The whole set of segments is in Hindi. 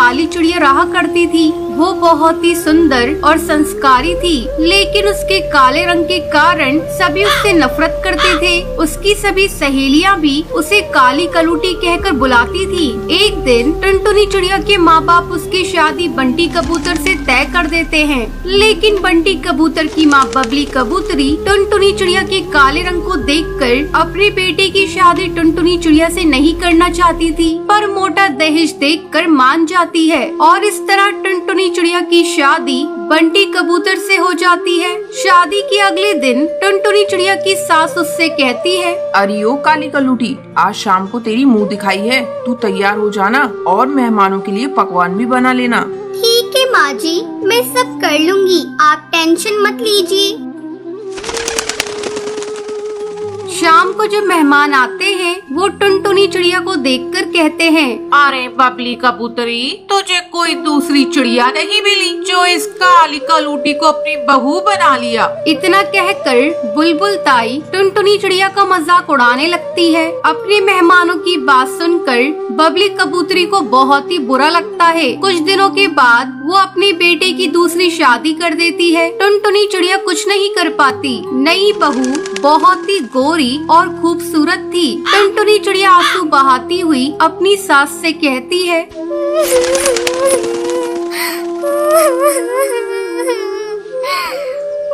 काली चिड़िया रहा करती थी। वो बहुत ही सुंदर और संस्कारी थी, लेकिन उसके काले रंग के कारण सभी उससे नफरत करते थे। उसकी सभी सहेलियां भी उसे काली कलूटी कहकर बुलाती थी। एक दिन टुनटुनी चिड़िया के माँ बाप उसकी शादी बंटी कबूतर से तय कर देते हैं, लेकिन बंटी कबूतर की माँ बबली कबूतरी टुनटुनी चिड़िया के काले रंग को देखकर अपने बेटे की शादी टुनटुनी चिड़िया से नहीं करना चाहती थी, पर मोटा दहेज देखकर मान जाती है और इस तरह टुनटुनी चिड़िया की शादी बंटी कबूतर से हो जाती है। शादी के अगले दिन टुनटुनी चिड़िया की सास उससे कहती है, अरे ओ काली कलूटी, आज शाम को तेरी मुंह दिखाई है, तू तैयार हो जाना और मेहमानों के लिए पकवान भी बना लेना। ठीक है माँ जी, मैं सब कर लूँगी, आप टेंशन मत लीजिए। शाम को जब मेहमान आते हैं वो टुनटुनी चिड़िया को देखकर कहते हैं, अरे बबली कबूतरी, तुझे कोई दूसरी चिड़िया नहीं मिली जो इस काली कलूटी को अपनी बहू बना लिया। इतना कहकर बुलबुल ताई टुनटुनी चिड़िया का मजाक उड़ाने लगती है। अपने मेहमानों की बात सुनकर बबली कबूतरी को बहुत ही बुरा लगता है। कुछ दिनों के बाद वो अपने बेटे की दूसरी शादी कर देती है। टुनटुनी चिड़िया कुछ नहीं कर पाती। नई बहू बहुत ही गोरी और खूबसूरत थी। टुनटुनी चिड़िया आंसू बहाती हुई अपनी सास से कहती है,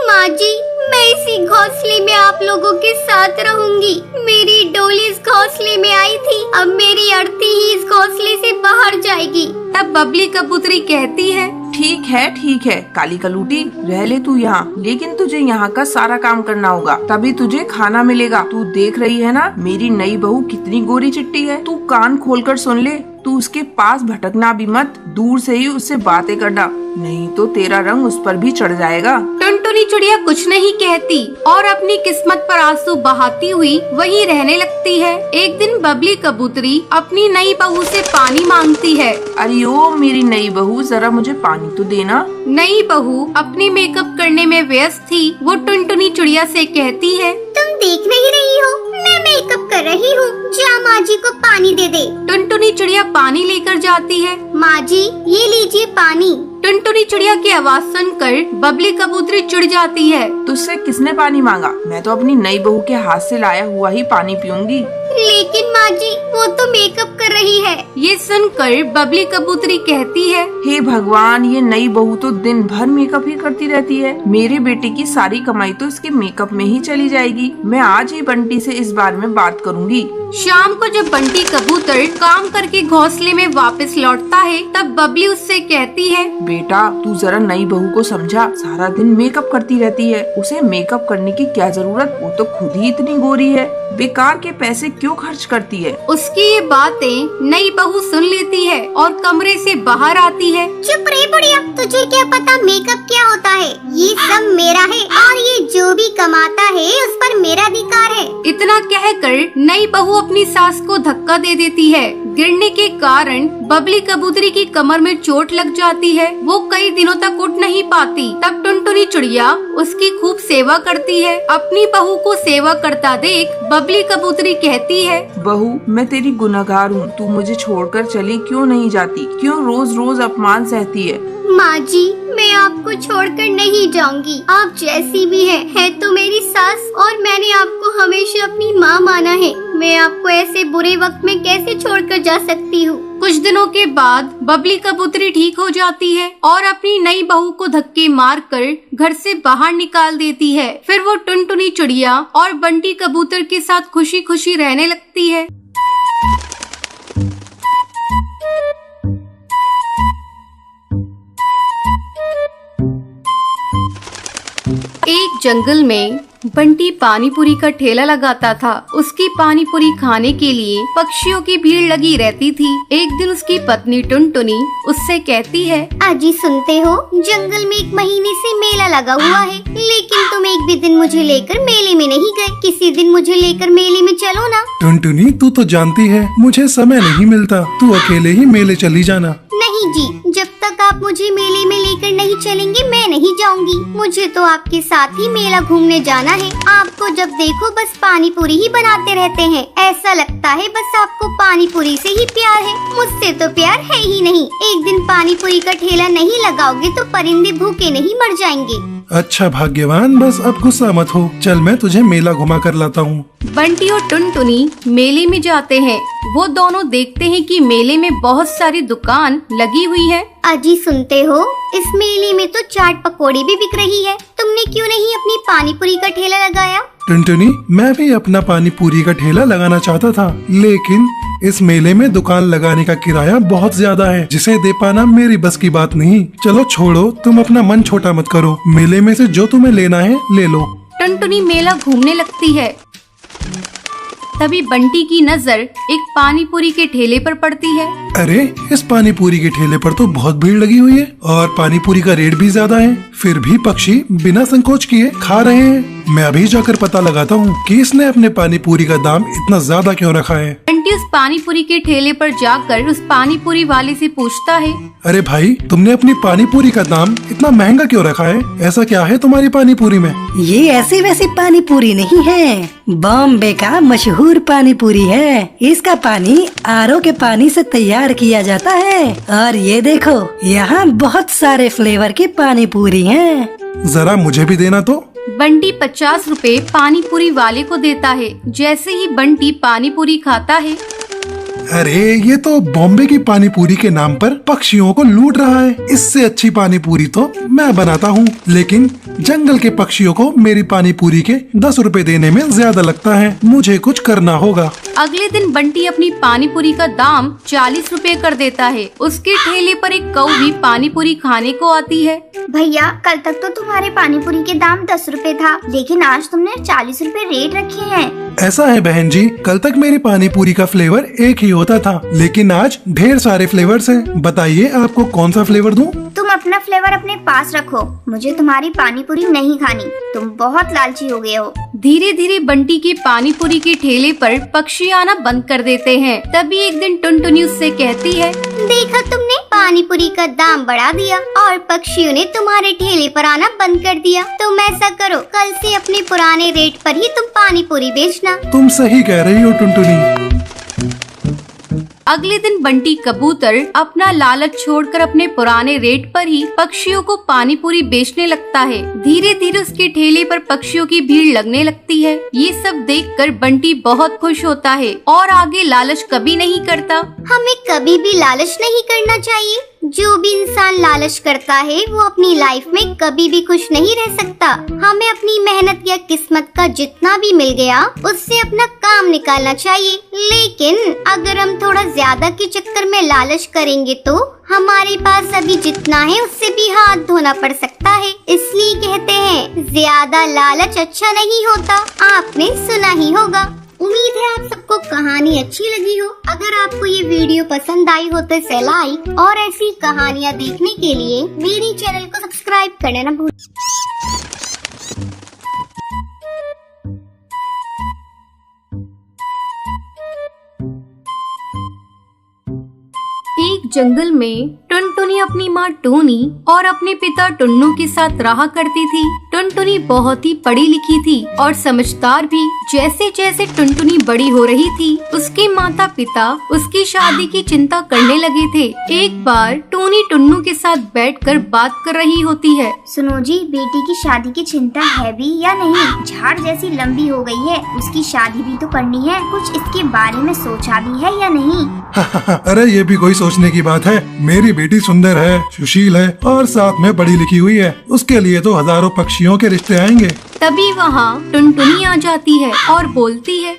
माँ जी, मैं इसी घोंसले में आप लोगों के साथ रहूंगी। मेरी डोली इस घोंसले में आई थी, अब मेरी अर्थी ही इस घोंसले से बाहर जाएगी। तब बबली कबूतरी कहती है, ठीक है काली कलूटी, रह ले तू यहाँ, लेकिन तुझे यहाँ का सारा काम करना होगा, तभी तुझे खाना मिलेगा। तू देख रही है ना मेरी नई बहू कितनी गोरी चिट्टी है। तू कान खोलकर सुन ले, तू उसके पास भटकना भी मत, दूर से ही उससे बातें करना, नहीं तो तेरा रंग उस पर भी चढ़ जाएगा। टुनटुनी चिड़िया कुछ नहीं कहती और अपनी किस्मत पर आंसू बहाती हुई वहीं रहने लगती है। एक दिन बबली कबूतरी अपनी नई बहू से पानी मांगती है। अरे ओ मेरी नई बहू, जरा मुझे पानी तो देना। नई बहू अपनी मेकअप करने में व्यस्त थी। वो टुनटुनी चिड़िया से कहती है, तुम देख नहीं रही हो, मैं मेकअप कर रही हूँ, जा माँ जी को पानी दे दे। टुनटुनी चिड़िया पानी लेकर जाती है। माँ जी, ये लीजिए पानी। टुनटुनी चिड़िया की आवाज सुनकर बबली कबूतरी चिढ़ जाती है। तुझसे किसने पानी मांगा? मैं तो अपनी नई बहू के हाथ से लाया हुआ ही पानी पीऊंगी। लेकिन माँ जी, वो तो मेकअप कर रही है। ये सुनकर बबली कबूतरी कहती है, हे भगवान, ये नई बहू तो दिन भर मेकअप ही करती रहती है। मेरे बेटे की सारी कमाई तो इसके मेकअप में ही चली जाएगी। मैं आज ही बंटी से इस बारे में बात करूंगी। शाम को जब बंटी कबूतर काम करके घोंसले में वापस लौटता है, तब बबली उससे कहती है, बेटा तू जरा नई बहू को समझा, सारा दिन मेकअप करती रहती है, उसे मेकअप करने की क्या जरूरत, वो तो खुद ही इतनी गोरी है, बेकार के पैसे क्यों खर्च करती है। उसकी ये बातें नई बहू सुन लेती है और कमरे से बाहर आती है। चुप रहे बुढ़िया, तुझे क्या पता मेकअप क्या होता है? ये सब मेरा है और ये जो भी कमाता है उस पर मेरा अधिकार है। इतना कहकर नई बहू अपनी सास को धक्का दे देती है। गिरने के कारण बबली कबूतरी की कमर में चोट लग जाती है। वो कई दिनों तक उठ नहीं पाती। तब टुनटुनी चिड़िया उसकी खूब सेवा करती है। अपनी बहू को सेवा करता देख बबली कबूतरी कहती है, बहू मैं तेरी गुनहगार हूँ, तू मुझे छोड़कर चली क्यों नहीं जाती, क्यों रोज रोज अपमान सहती है। माँ जी, मैं आपको छोड़कर नहीं जाऊंगी। आप जैसी भी है तो मेरी सास और मैंने आपको हमेशा अपनी माँ माना है। मैं आपको ऐसे बुरे वक्त में कैसे छोड़कर जा सकती हूँ। कुछ दिनों के बाद बबली कबूतरी ठीक हो जाती है और अपनी नई बहू को धक्के मारकर घर से बाहर निकाल देती है। फिर वो टुनटुनी चिड़िया और बंटी कबूतर के साथ खुशी खुशी रहने लगती है। एक जंगल में बंटी पानी पूरी का ठेला लगाता था। उसकी पानी पूरी खाने के लिए पक्षियों की भीड़ लगी रहती थी। एक दिन उसकी पत्नी टुनटुनी उससे कहती है, अजी सुनते हो, जंगल में 1 महीने से मेला लगा हुआ है, लेकिन तुम एक भी दिन मुझे लेकर मेले में नहीं गए। किसी दिन मुझे लेकर मेले में चलो ना। टुनटुनी, तू तो जानती है मुझे समय नहीं मिलता, तू अकेले ही मेले चली जाना। नहीं जी, जब तक आप मुझे मेले में लेकर नहीं चलेंगे मैं मैं नहीं जाऊंगी। मुझे तो आपके साथ ही मेला घूमने जाना है। आपको जब देखो बस पानी पूरी ही बनाते रहते हैं। ऐसा लगता है बस आपको पानी पूरी से ही प्यार है, मुझसे तो प्यार है ही नहीं। एक दिन पानी पूरी का ठेला नहीं लगाओगे तो परिंदे भूखे नहीं मर जाएंगे। अच्छा भाग्यवान, बस अब गुस्सा मत हो। चल मैं तुझे मेला घुमा कर लाता हूँ। बंटी और टुनटुनी मेले में जाते हैं। वो दोनों देखते हैं कि मेले में बहुत सारी दुकान लगी हुई है। अजी सुनते हो, इस मेले में तो चाट पकौड़ी भी बिक रही है। तुमने क्यों नहीं अपनी पानी पूरी का ठेला लगाया? टुनटुनी, मैं भी अपना पानी पूरी का ठेला लगाना चाहता था, लेकिन इस मेले में दुकान लगाने का किराया बहुत ज्यादा है, जिसे दे पाना मेरी बस की बात नहीं। चलो छोड़ो, तुम अपना मन छोटा मत करो। मेले में से जो तुम्हें लेना है ले लो। टुनटुनी मेला घूमने लगती है। तभी बंटी की नजर एक पानी पूरी के ठेले पर पड़ती है। अरे, इस पानी पूरी के ठेले पर तो बहुत भीड़ लगी हुई है और पानी पूरी का रेट भी ज्यादा है। फिर भी पक्षी बिना संकोच किए खा रहे हैं। मैं अभी जाकर पता लगाता हूँ कि इसने अपने पानी पूरी का दाम इतना ज्यादा क्यों रखा है। बंटी उस पानी पूरी के ठेले पर जाकर उस पानी पूरी वाले से पूछता है, अरे भाई, तुमने अपनी पानी पूरी का दाम इतना महंगा क्यों रखा है? ऐसा क्या है तुम्हारी पानी पूरी में? ये ऐसी वैसी पानी पूरी नहीं है, बॉम्बे का मशहूर पानी पूरी है। इसका पानी आरओ के पानी से तैयार किया जाता है। और ये देखो, यहाँ बहुत सारे फ्लेवर की पानी पूरी हैं। जरा मुझे भी देना तो। बंटी 50 रुपए पानी पूरी वाले को देता है। जैसे ही बंटी पानी पूरी खाता है, अरे, ये तो बॉम्बे की पानी पूरी के नाम पर पक्षियों को लूट रहा है। इससे अच्छी पानी पूरी तो मैं बनाता हूँ, लेकिन जंगल के पक्षियों को मेरी पानी पूरी के 10 रुपए देने में ज्यादा लगता है। मुझे कुछ करना होगा। अगले दिन बंटी अपनी पानी पूरी का दाम 40 रुपए कर देता है। उसके ठेले पर एक कौ भी पानी पूरी खाने को आती है। भैया, कल तक तो तुम्हारे पानी पूरी के दाम 10 रुपए था, लेकिन आज तुमने 40 रुपए रेट रखे हैं। ऐसा है बहन जी, कल तक मेरी पानी पूरी का फ्लेवर एक ही होता था, लेकिन आज ढेर सारे फ्लेवर्स हैं। बताइए आपको कौन सा फ्लेवर दूं? तुम अपना फ्लेवर अपने पास रखो, मुझे तुम्हारी पानी पूरी नहीं खानी। तुम बहुत लालची हो गए हो। धीरे धीरे बंटी के पानी पूरी के ठेले पर पक्षी आना बंद कर देते हैं। तभी एक दिन टुनटुनी उससे कहती है, देखा तुमने, पानी पूरी का दाम बढ़ा दिया और पक्षियों ने तुम्हारे ठेले पर आना बंद कर दिया। तुम ऐसा करो, कल से अपने पुराने रेट पर ही तुम पानी पूरी बेचना। तुम सही कह रही हो टुनटुनी। अगले दिन बंटी कबूतर अपना लालच छोड़कर अपने पुराने रेट पर ही पक्षियों को पानी पूरी बेचने लगता है। धीरे धीरे उसके ठेले पर पक्षियों की भीड़ लगने लगती है। ये सब देखकर बंटी बहुत खुश होता है और आगे लालच कभी नहीं करता। हमें कभी भी लालच नहीं करना चाहिए। जो भी इंसान लालच करता है वो अपनी लाइफ में कभी भी खुश नहीं रह सकता। हमें अपनी मेहनत या किस्मत का जितना भी मिल गया उससे अपना काम निकालना चाहिए। लेकिन अगर हम थोड़ा ज्यादा के चक्कर में लालच करेंगे तो हमारे पास अभी जितना है उससे भी हाथ धोना पड़ सकता है। इसलिए कहते हैं, ज्यादा लालच अच्छा नहीं होता। आपने सुना ही होगा। उम्मीद है आप सबको कहानी अच्छी लगी हो। अगर आपको ये वीडियो पसंद आई हो तो इसे लाइक और ऐसी कहानियाँ देखने के लिए मेरे चैनल को सब्सक्राइब करना न भूलें। एक जंगल में टुनटुनी अपनी माँ टूनी और अपने पिता टुन्नू के साथ रहा करती थी। टुनटुनी बहुत ही पढ़ी लिखी थी और समझदार भी। जैसे जैसे टुनटुनी बड़ी हो रही थी, उसके माता पिता उसकी शादी की चिंता करने लगे थे। एक बार टूनी टुन्नू के साथ बैठकर बात कर रही होती है। सुनो जी, बेटी की शादी की चिंता है भी या नहीं? झाड़ जैसी लंबी हो गई है, उसकी शादी भी तो करनी है। कुछ इसके बारे में सोचा भी है या नहीं? अरे, ये भी कोई सोचने की बात है। मेरी बेटी सुंदर है, सुशील है और साथ में पढ़ी लिखी हुई है। उसके लिए तो हजारों पक्षियों के रिश्ते आएंगे। तभी वहाँ टुनटुनी आ जाती है और बोलती है,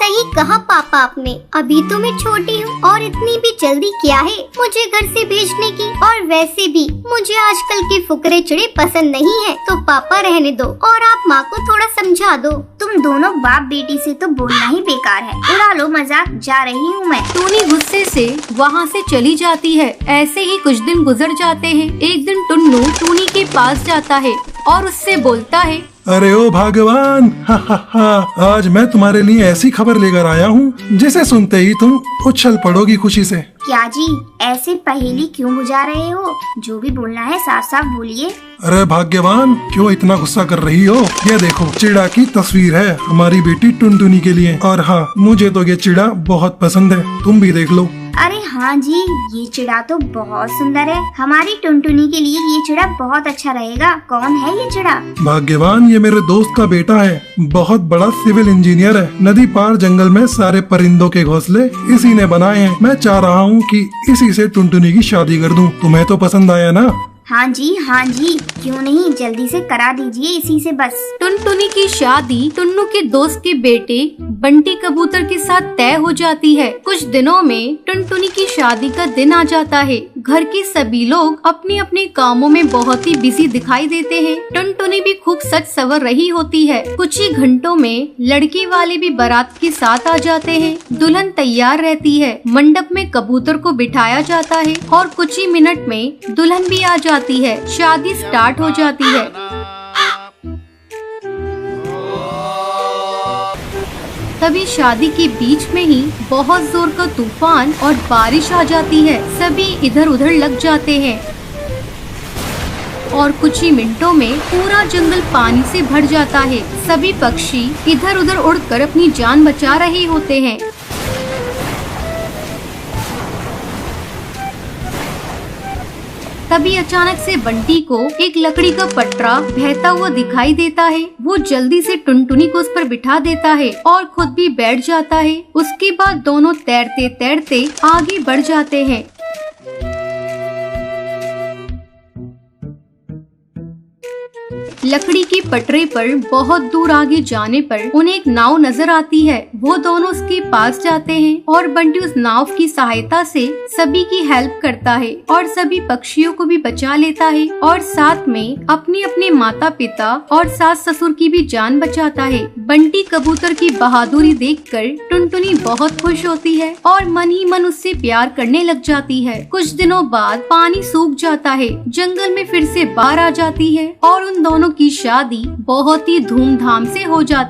सही कहा पापा आपने। अभी तो मैं छोटी हूँ और इतनी भी जल्दी क्या है मुझे घर से भेजने की। और वैसे भी मुझे आजकल के फुकरे चिड़े पसंद नहीं है, तो पापा रहने दो और आप माँ को थोड़ा समझा दो। तुम दोनों बाप बेटी से तो बोलना ही बेकार है। उड़ा लो मजाक, जा रही हूँ मैं। टूनी गुस्से से वहाँ से चली जाती है। ऐसे ही कुछ दिन गुजर जाते हैं। एक दिन टुन्नू टूनी के पास जाता है और उससे बोलता है, अरे ओ भगवान, हा हा हा, आज मैं तुम्हारे लिए ऐसी खबर लेकर आया हूँ जिसे सुनते ही तुम उछल पड़ोगी खुशी से। क्या जी, ऐसे पहेली क्यों बुझा रहे हो? जो भी बोलना है साफ साफ बोलिए। अरे भाग्यवान, क्यों इतना गुस्सा कर रही हो? ये देखो, चिड़ा की तस्वीर है हमारी बेटी टुनटुनी के लिए। और हाँ, मुझे तो ये चिड़ा बहुत पसंद है, तुम भी देख लो। अरे हाँ जी, ये चिड़ा तो बहुत सुंदर है। हमारी टुनटुनी के लिए ये चिड़ा बहुत अच्छा रहेगा। कौन है ये चिड़ा? भाग्यवान, ये मेरे दोस्त का बेटा है, बहुत बड़ा सिविल इंजीनियर है। नदी पार जंगल में सारे परिंदों के घोंसले इसी ने बनाए हैं। मैं चाह रहा हूँ कि इसी से टुनटुनी की शादी कर दूँ। तुम्हें तो पसंद आया ना? हाँ जी, क्यों नहीं, जल्दी से करा दीजिए इसी से बस। टुनटुनी की शादी टुन्नू के दोस्त के बेटे बंटी कबूतर के साथ तय हो जाती है। कुछ दिनों में टुनटुनी की शादी का दिन आ जाता है। घर के सभी लोग अपने अपने कामों में बहुत ही बिजी दिखाई देते हैं। टुनटुनी भी खूब सज सवर रही होती है। कुछ ही घंटों में लड़की वाले भी बारात के साथ आ जाते हैं। दुल्हन तैयार रहती है। मंडप में कबूतर को बिठाया जाता है और कुछ ही मिनट में दुल्हन भी आ जाती है। शादी स्टार्ट हो जाती है। तभी शादी के बीच में ही बहुत जोर का तूफान और बारिश आ जाती है। सभी इधर उधर लग जाते हैं और कुछ ही मिनटों में पूरा जंगल पानी से भर जाता है। सभी पक्षी इधर उधर उड़कर अपनी जान बचा रहे होते हैं। तभी अचानक से बंटी को एक लकड़ी का पटरा बहता हुआ दिखाई देता है। वो जल्दी से टुनटुनी को उस पर बिठा देता है और खुद भी बैठ जाता है। उसके बाद दोनों तैरते तैरते आगे बढ़ जाते हैं। लकड़ी के पटरे पर बहुत दूर आगे जाने पर उन्हें एक नाव नजर आती है। वो दोनों उसके पास जाते हैं और बंटी उस नाव की सहायता से सभी की हेल्प करता है और सभी पक्षियों को भी बचा लेता है और साथ में अपने अपने माता पिता और सास ससुर की भी जान बचाता है। बंटी कबूतर की बहादुरी देखकर टुनटुनी बहुत खुश होती है और मन ही मन उससे प्यार करने लग जाती है। कुछ दिनों बाद पानी सूख जाता है। जंगल में फिर से बाढ़ आ जाती है और उन दोनों की शादी बहुत ही धूमधाम से हो जाती है।